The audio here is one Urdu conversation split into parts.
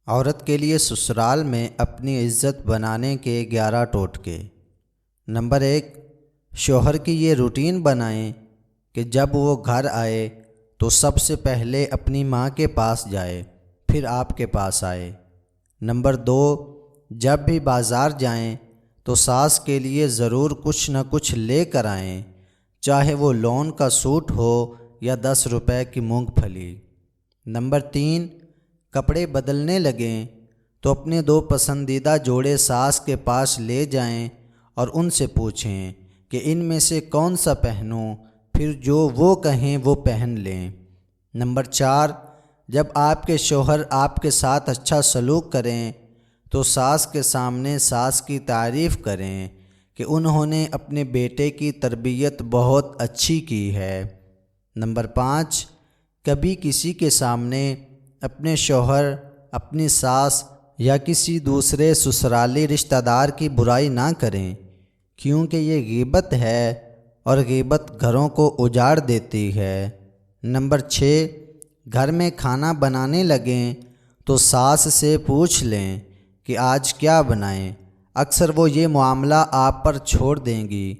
عورت کے لیے سسرال میں اپنی عزت بنانے کے 11 ٹوٹکے۔ نمبر 1، شوہر کی یہ روٹین بنائیں کہ جب وہ گھر آئے تو سب سے پہلے اپنی ماں کے پاس جائے، پھر آپ کے پاس آئے۔ نمبر 2، جب بھی بازار جائیں تو ساس کے لیے ضرور کچھ نہ کچھ لے کر آئیں، چاہے وہ لون کا سوٹ ہو یا 10 روپے کی مونگ پھلی۔ نمبر 3، کپڑے بدلنے لگیں تو اپنے 2 پسندیدہ جوڑے ساس کے پاس لے جائیں اور ان سے پوچھیں کہ ان میں سے کون سا پہنوں، پھر جو وہ کہیں وہ پہن لیں۔ نمبر 4، جب آپ کے شوہر آپ کے ساتھ اچھا سلوک کریں تو ساس کے سامنے ساس کی تعریف کریں کہ انہوں نے اپنے بیٹے کی تربیت بہت اچھی کی ہے۔ نمبر 5، کبھی کسی کے سامنے اپنے شوہر، اپنی ساس یا کسی دوسرے سسرالی رشتہ دار کی برائی نہ کریں، کیونکہ یہ غیبت ہے اور غیبت گھروں کو اجاڑ دیتی ہے۔ نمبر 6، گھر میں کھانا بنانے لگیں تو ساس سے پوچھ لیں کہ آج کیا بنائیں۔ اکثر وہ یہ معاملہ آپ پر چھوڑ دیں گی،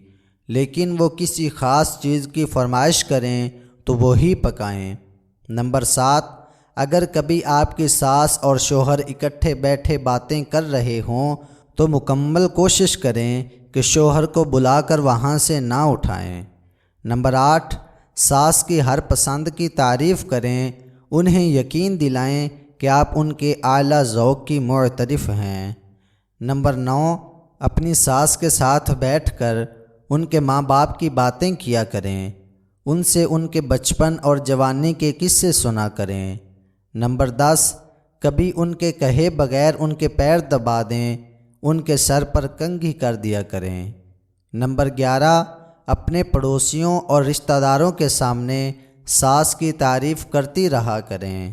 لیکن وہ کسی خاص چیز کی فرمائش کریں تو وہی پکائیں۔ نمبر 7، اگر کبھی آپ کی ساس اور شوہر اکٹھے بیٹھے باتیں کر رہے ہوں تو مکمل کوشش کریں کہ شوہر کو بلا کر وہاں سے نہ اٹھائیں۔ نمبر 8، ساس کی ہر پسند کی تعریف کریں، انہیں یقین دلائیں کہ آپ ان کے اعلیٰ ذوق کی معترف ہیں۔ نمبر 9، اپنی ساس کے ساتھ بیٹھ کر ان کے ماں باپ کی باتیں کیا کریں، ان سے ان کے بچپن اور جوانی کے قصے سنا کریں۔ نمبر 10، کبھی ان کے کہے بغیر ان کے پیر دبا دیں، ان کے سر پر کنگھی کر دیا کریں۔ نمبر 11، اپنے پڑوسیوں اور رشتہ داروں کے سامنے ساس کی تعریف کرتی رہا کریں۔